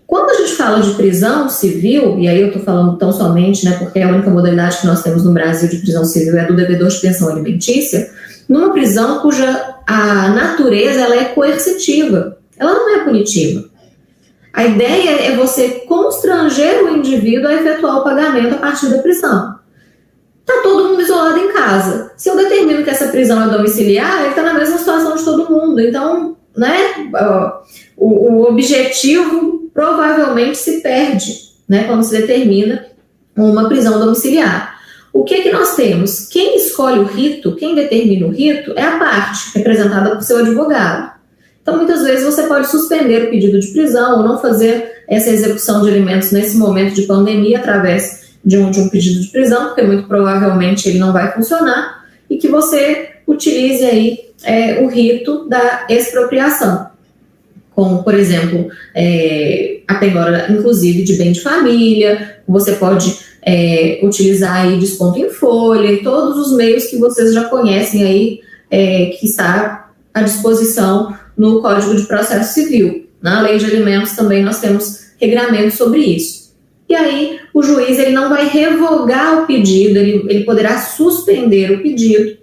Quando a gente fala de prisão civil, e aí eu estou falando tão somente, né, porque é a única modalidade que nós temos no Brasil de prisão civil é do devedor de pensão alimentícia, numa prisão cuja a natureza ela é coercitiva, ela não é punitiva. A ideia é você constranger o indivíduo a efetuar o pagamento a partir da prisão. Está todo mundo isolado em casa. Se eu determino que essa prisão é domiciliar, ele está na mesma situação de todo mundo. Então, né, o objetivo provavelmente se perde, né, quando se determina uma prisão domiciliar. O que nós temos? Quem escolhe o rito, quem determina o rito, é a parte representada por seu advogado. Então, muitas vezes você pode suspender o pedido de prisão ou não fazer essa execução de alimentos nesse momento de pandemia através de um pedido de prisão, porque muito provavelmente ele não vai funcionar, e que você utilize aí o rito da expropriação, como, por exemplo, a penhora, inclusive, de bem de família. Você pode utilizar aí desconto em folha e todos os meios que vocês já conhecem aí, que está à disposição no Código de Processo Civil. Na Lei de Alimentos também nós temos regramento sobre isso. E aí o juiz ele não vai revogar o pedido, ele poderá suspender o pedido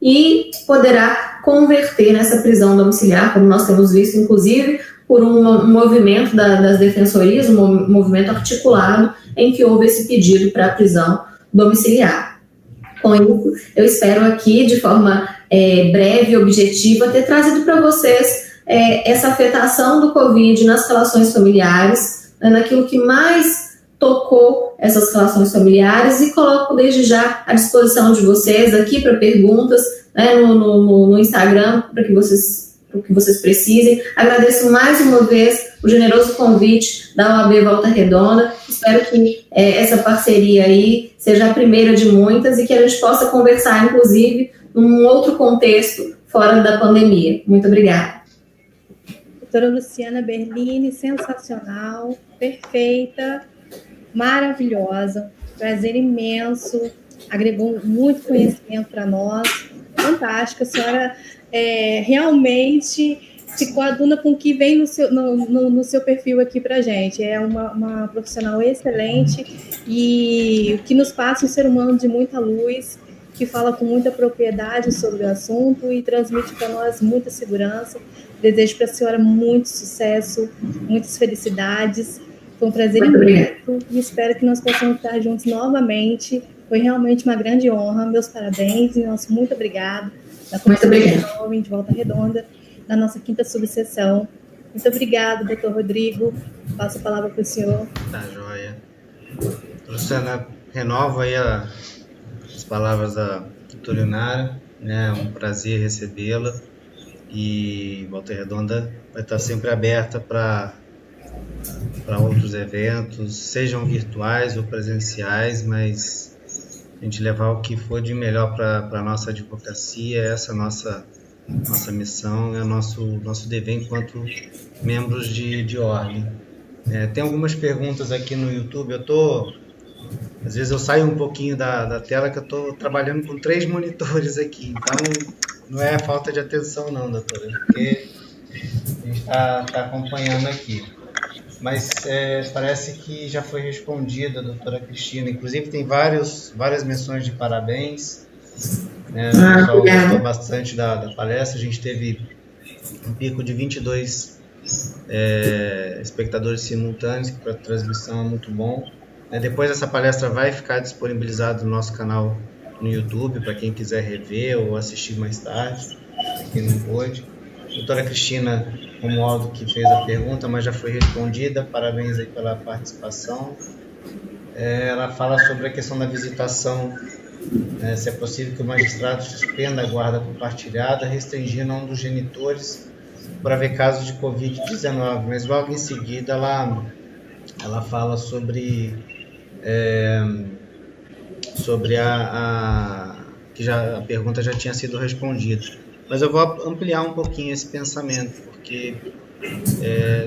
e poderá converter nessa prisão domiciliar, como nós temos visto, inclusive, por um movimento das defensorias, um movimento articulado em que houve esse pedido para a prisão domiciliar. Com isso, eu espero aqui, de forma breve e objetiva, ter trazido para vocês essa afetação do Covid nas relações familiares, né, naquilo que mais tocou essas relações familiares, e coloco desde já à disposição de vocês aqui para perguntas, né, no Instagram, para que vocês precisem. Agradeço mais uma vez o generoso convite da OAB Volta Redonda. Espero que essa parceria aí seja a primeira de muitas e que a gente possa conversar, inclusive, num outro contexto fora da pandemia. Muito obrigada. Doutora Luciana Berlini, sensacional, perfeita, maravilhosa, prazer imenso, agregou muito conhecimento para nós, fantástica, a senhora realmente se coaduna com o que vem no seu perfil aqui para a gente. É uma profissional excelente e que nos passa um ser humano de muita luz, que fala com muita propriedade sobre o assunto e transmite para nós muita segurança. Desejo para a senhora muito sucesso, muitas felicidades. Foi um prazer imenso e espero que nós possamos estar juntos novamente. Foi realmente uma grande honra. Meus parabéns e nosso muito obrigado. Muito obrigada. Jovem de Volta Redonda, na nossa 5ª subseção. Muito obrigado, doutor Rodrigo. Passo a palavra para o senhor. Tá, joia. Luciana, renovo aí as palavras da doutora Inara, né? É um prazer recebê-la, e Volta Redonda vai estar sempre aberta para outros eventos, sejam virtuais ou presenciais, mas a gente levar o que for de melhor para a nossa advocacia. Essa é a nossa missão, é o nosso dever enquanto membros de ordem. Tem algumas perguntas aqui no YouTube. Às vezes eu saio um pouquinho da tela, que eu estou trabalhando com 3 monitores aqui, então não é falta de atenção não, doutora, porque a gente está acompanhando aqui. Mas parece que já foi respondida, doutora Cristina. Inclusive tem várias menções de parabéns. O pessoal gostou bastante da palestra. A gente teve um pico de 22 espectadores simultâneos, que para a transmissão é muito bom. Depois essa palestra vai ficar disponibilizada no nosso canal no YouTube, para quem quiser rever ou assistir mais tarde, para quem não pôde. Doutora Cristina Romualdo que fez a pergunta, mas já foi respondida. Parabéns aí pela participação. Ela fala sobre a questão da visitação, se é possível que o magistrado suspenda a guarda compartilhada, restringindo a um dos genitores por haver casos de Covid-19. Mas logo em seguida ela fala sobre que a pergunta já tinha sido respondida. Mas eu vou ampliar um pouquinho esse pensamento, porque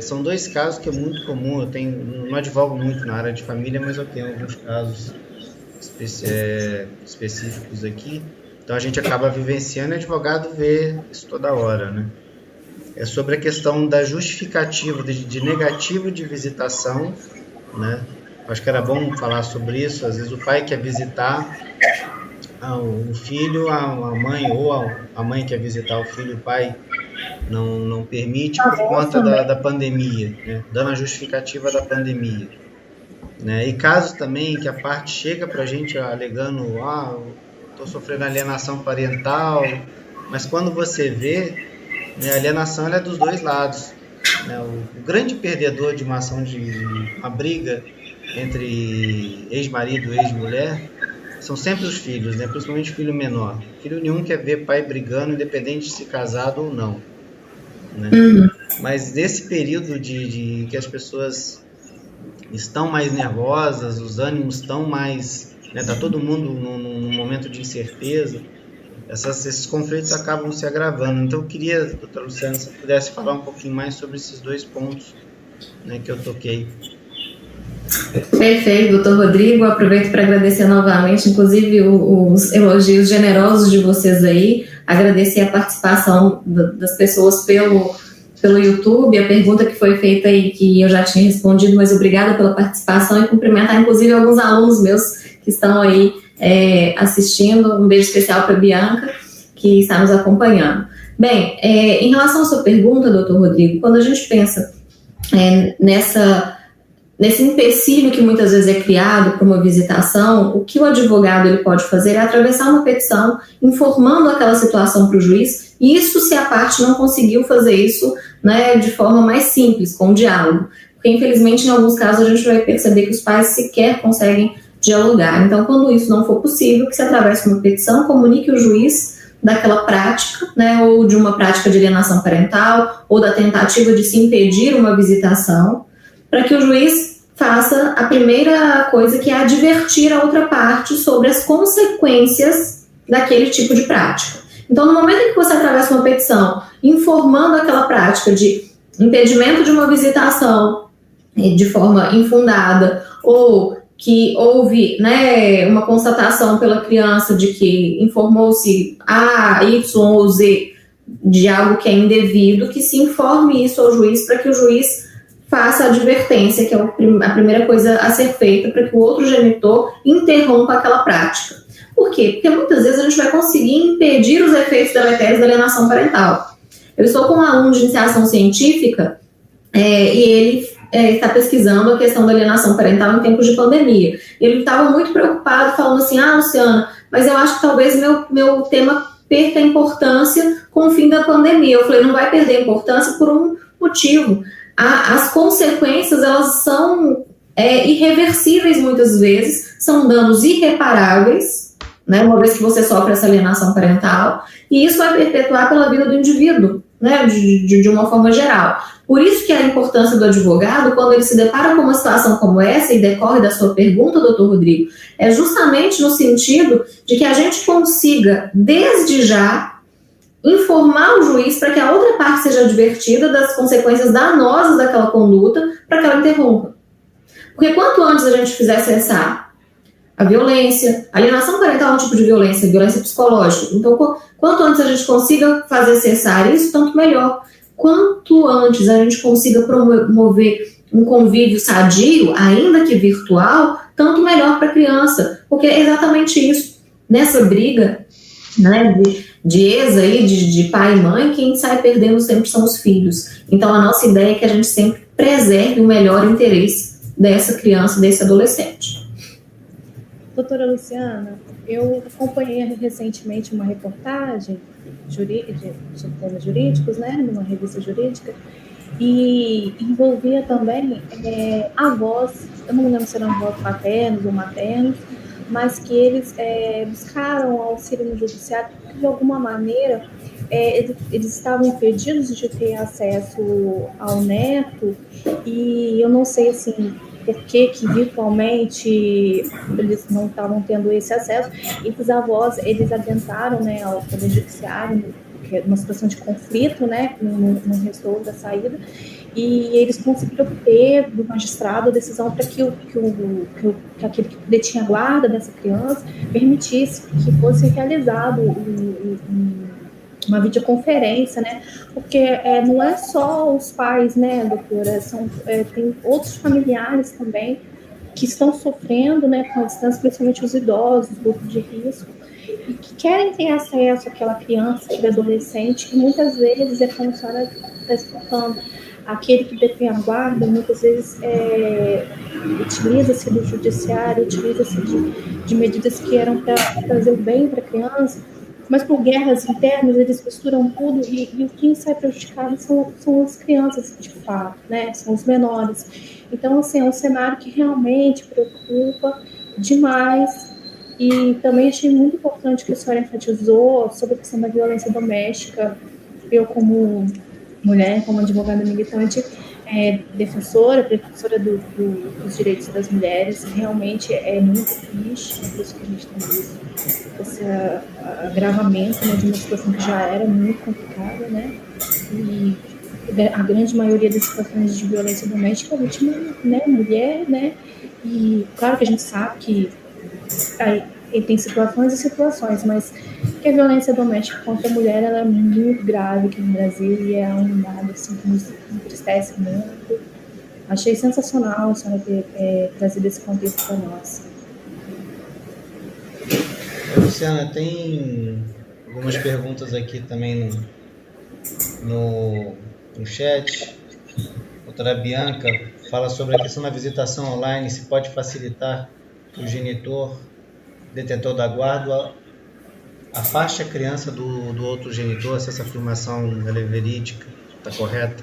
são 2 casos que é muito comum. Eu não advogo muito na área de família, mas eu tenho alguns casos específicos aqui. Então a gente acaba vivenciando, e o advogado vê isso toda hora, né? É sobre a questão da justificativa de negativo de visitação, né? Acho que era bom falar sobre isso. Às vezes o pai quer visitar o filho, a mãe, ou a mãe quer visitar o filho, o pai não permite por conta da pandemia, né? Dando a justificativa da pandemia, né? E casos também que a parte chega para a gente alegando, estou sofrendo alienação parental, mas quando você vê, a alienação ela é dos 2 lados, né? O grande perdedor de uma ação uma briga entre ex-marido e ex-mulher são sempre os filhos, né? Principalmente o filho menor. Filho nenhum quer ver pai brigando, independente de se casado ou não, né? Mas nesse período de que as pessoas estão mais nervosas, os ânimos estão mais, né? Tá todo mundo num momento de incerteza, esses conflitos acabam se agravando. Então eu queria, doutora Luciana, se pudesse falar um pouquinho mais sobre esses 2 pontos, né, que eu toquei. Perfeito, doutor Rodrigo. Aproveito para agradecer novamente, inclusive os elogios generosos de vocês aí, agradecer a participação das pessoas pelo YouTube, a pergunta que foi feita aí, que eu já tinha respondido, mas obrigada pela participação, e cumprimentar inclusive alguns alunos meus que estão aí assistindo. Um beijo especial para a Bianca, que está nos acompanhando. Bem, em relação à sua pergunta, doutor Rodrigo, quando a gente pensa nesse empecilho que muitas vezes é criado por uma visitação, o que o advogado ele pode fazer é atravessar uma petição informando aquela situação para o juiz, e isso se a parte não conseguiu fazer isso né, de forma mais simples, com diálogo. Porque, infelizmente, em alguns casos, a gente vai perceber que os pais sequer conseguem dialogar. Então, quando isso não for possível, que se atravesse uma petição, comunique o juiz daquela prática, né, ou de uma prática de alienação parental, ou da tentativa de se impedir uma visitação, para que o juiz faça a primeira coisa, que é advertir a outra parte sobre as consequências daquele tipo de prática. Então, no momento em que você atravessa uma petição informando aquela prática de impedimento de uma visitação de forma infundada, ou que houve, né, uma constatação pela criança de que informou-se A, Y ou Z de algo que é indevido, que se informe isso ao juiz para que o juiz faça a advertência, que é a primeira coisa a ser feita para que o outro genitor interrompa aquela prática. Por quê? Porque muitas vezes a gente vai conseguir impedir os efeitos deletérios da alienação parental. Eu estou com um aluno de iniciação científica e ele está pesquisando a questão da alienação parental em tempos de pandemia. Ele estava muito preocupado, falando assim, Luciana, mas eu acho que talvez meu tema perca importância com o fim da pandemia. Eu falei, não vai perder importância por um motivo. As consequências, elas são irreversíveis muitas vezes, são danos irreparáveis, né, uma vez que você sofre essa alienação parental, e isso vai perpetuar pela vida do indivíduo, né, de uma forma geral. Por isso que a importância do advogado, quando ele se depara com uma situação como essa, e decorre da sua pergunta, doutor Rodrigo, é justamente no sentido de que a gente consiga, desde já, informar o juiz para que a outra parte seja advertida das consequências danosas daquela conduta, para que ela interrompa. Porque quanto antes a gente fizer cessar a violência, a alienação parental é um tipo de violência psicológica. Então, quanto antes a gente consiga fazer cessar isso, tanto melhor. Quanto antes a gente consiga promover um convívio sadio, ainda que virtual, tanto melhor para a criança. Porque é exatamente isso. Nessa briga, né, de ex aí, de pai e mãe, quem sai perdendo sempre são os filhos. Então, a nossa ideia é que a gente sempre preserve o melhor interesse dessa criança, desse adolescente. Doutora Luciana, eu acompanhei recentemente uma reportagem sobre temas jurídicos, né, numa revista jurídica, e envolvia também avós, eu não me lembro se eram avós paternos ou maternos, mas que eles buscaram auxílio no judiciário porque, de alguma maneira, eles estavam impedidos de ter acesso ao neto, e eu não sei, assim, por que virtualmente eles não estavam tendo esse acesso, e os avós, eles adentraram, né, ao Poder Judiciário, que é uma situação de conflito, né, no restauro da saída, e eles conseguiram ter do magistrado a decisão para que aquele que detinha a guarda dessa criança permitisse que fosse realizado uma videoconferência, né? Porque não é só os pais, né, doutora? Tem outros familiares também que estão sofrendo, né, com a distância, principalmente os idosos, grupos de risco, e que querem ter acesso àquela criança, àquele adolescente, que muitas vezes, como a senhora está explicando, aquele que detém a guarda, muitas vezes utiliza-se do judiciário, utiliza-se de medidas que eram para trazer o bem para a criança, mas por guerras internas eles misturam tudo e quem sai prejudicado são as crianças, de fato, né? São os menores. Então, assim, é um cenário que realmente preocupa demais, e também achei muito importante que a senhora enfatizou sobre a questão da violência doméstica. Eu, como mulher, como advogada militante, defensora dos direitos das mulheres, realmente é muito triste isso que a gente tem visto, esse agravamento, né, de uma situação que já era muito complicada, né, e a grande maioria das situações de violência doméstica, a vítima, né, mulher, né, e claro que a gente sabe que tem situações e situações, mas que a violência doméstica contra a mulher, ela é muito grave aqui no Brasil, e é um dado assim, que nos entristece muito. Achei sensacional a senhora ter trazido esse contexto para nós. Luciana, tem algumas perguntas aqui também no chat. A doutora Bianca fala sobre a questão da visitação online, se pode facilitar o genitor, detentor da guarda, afaste a criança do outro genitor, se essa afirmação é verídica, está correta?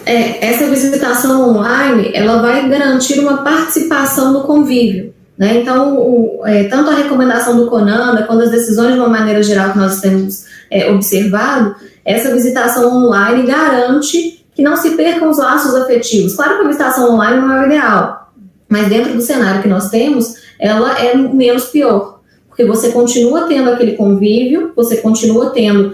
Essa visitação online, ela vai garantir uma participação no convívio, né? Então, tanto a recomendação do CONANDA, quanto as decisões de uma maneira geral que nós temos observado, essa visitação online garante que não se percam os laços afetivos. Claro que a visitação online não é o ideal, mas dentro do cenário que nós temos, ela é menos pior, porque você continua tendo aquele convívio, você continua tendo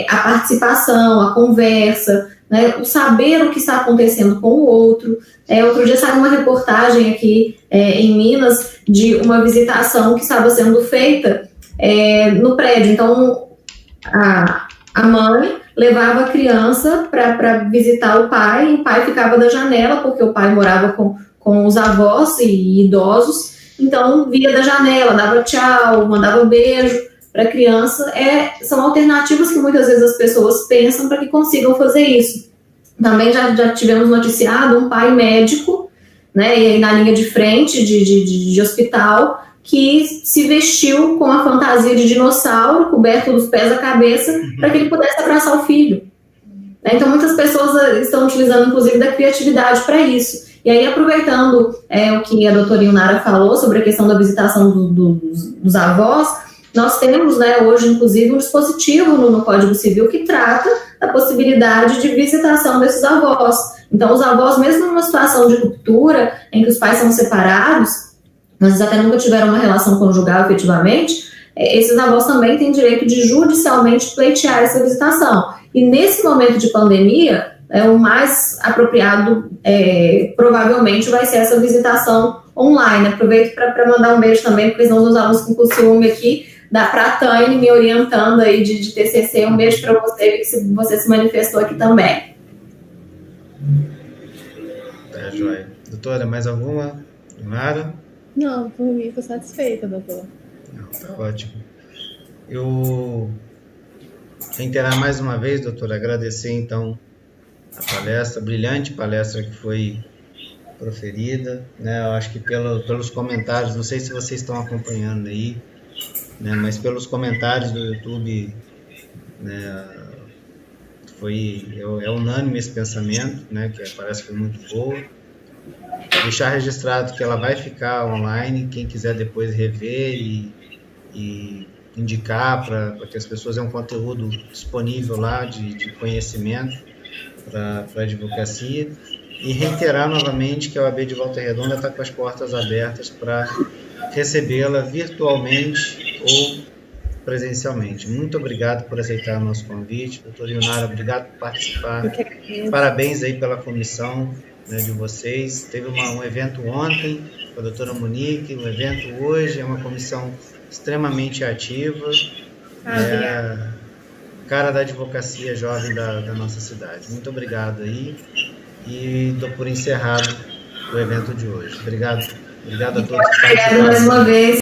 a participação, a conversa, né, o saber o que está acontecendo com o outro. Outro dia saiu uma reportagem aqui em Minas de uma visitação que estava sendo feita no prédio. Então, a mãe levava a criança para visitar o pai ficava da janela, porque o pai morava com os avós e idosos, então via da janela, dava tchau, mandava beijo para a criança. São alternativas que muitas vezes as pessoas pensam para que consigam fazer isso. Também já tivemos noticiado um pai médico, né, e na linha de frente de hospital, que se vestiu com a fantasia de dinossauro, coberto dos pés à cabeça, para que ele pudesse abraçar o filho. Então, muitas pessoas estão utilizando, inclusive, da criatividade para isso. E aí, aproveitando o que a doutora Ilnara falou sobre a questão da visitação dos avós, nós temos, né, hoje, inclusive, um dispositivo no Código Civil que trata da possibilidade de visitação desses avós. Então, os avós, mesmo numa situação de ruptura, em que os pais são separados, mas até nunca tiveram uma relação conjugal efetivamente, esses avós também têm direito de judicialmente pleitear essa visitação. E nesse momento de pandemia, o mais apropriado provavelmente vai ser essa visitação online. Aproveito para mandar um beijo também, porque senão os alunos com ciúme aqui, para a Tânia me orientando aí de TCC. Um beijo para você, que você se manifestou aqui também. Tá, joia. Doutora, mais alguma? Nara? Não, por mim, estou satisfeita, doutor. Não, tá ótimo. Eu reiterar mais uma vez, doutora, agradecer então a palestra, a brilhante palestra que foi proferida, né? Eu acho que pelos comentários, não sei se vocês estão acompanhando aí, né? Mas pelos comentários do YouTube, né? É unânime esse pensamento, né? Que parece que foi muito boa. Deixar registrado que ela vai ficar online, quem quiser depois rever e indicar para que as pessoas tenham um conteúdo disponível lá de conhecimento para a advocacia. E reiterar novamente que a OAB de Volta Redonda está com as portas abertas para recebê-la virtualmente ou presencialmente. Muito obrigado por aceitar o nosso convite. Doutora Ilnara, obrigado por participar. Parabéns aí pela comissão, né, de vocês. Teve um evento ontem com a doutora Monique, um evento hoje, é uma comissão extremamente ativa, cara da advocacia jovem da nossa cidade. Muito obrigado aí e dou por encerrado o evento de hoje. Obrigado a todos que participaram. Mais uma vez.